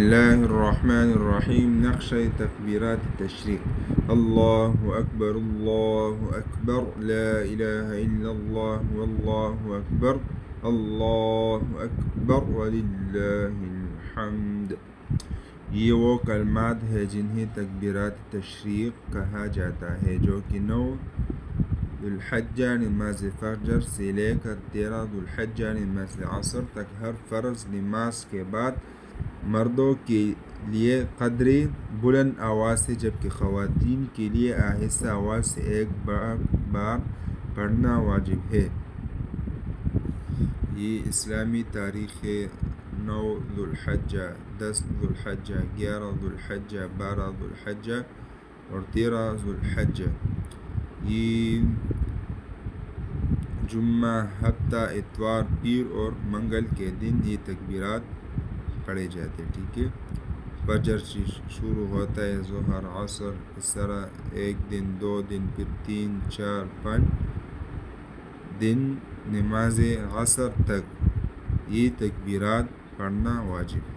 اللہ الرحمن الرحیم۔ نقشہ تکبیرات تشریق۔ اللہ اکبر اللہ اکبر، لا الہ الا اللہ واللہ اکبر، اللہ اکبر وللہ الحمد۔ یہ وہ کلمات ہیں جنہیں تکبیرات تشریق کہا جاتا ہے، جو کہ 9 ذو الحجہ نماز فجر سے لے کر 13 ذو الحجہ نماز عصر تک ہر فرض نماز کے بعد مردوں کے لیے قدرے بلند آواز سے، جبکہ خواتین کے لیے آہستہ آواز سے ایک بار پڑھنا واجب ہے۔ یہ اسلامی تاریخ ہے۔ 9 ذو الحجہ، 10 ذو الحجہ، 11 ذو الحجہ، 12 ذو الحجہ اور 13 ذو الحجہ۔ یہ جمعہ، ہفتہ، اتوار، پیر اور منگل کے دن یہ تکبیرات پڑھے جاتے ہیں۔ ٹھیک ہے، فجر شروع ہوتا ہے، ظہر، عصر، اس طرح 1 دن، 2 دن، پھر 3، 4، 5 دن نماز عصر تک یہ تکبیرات پڑھنا واجب ہے۔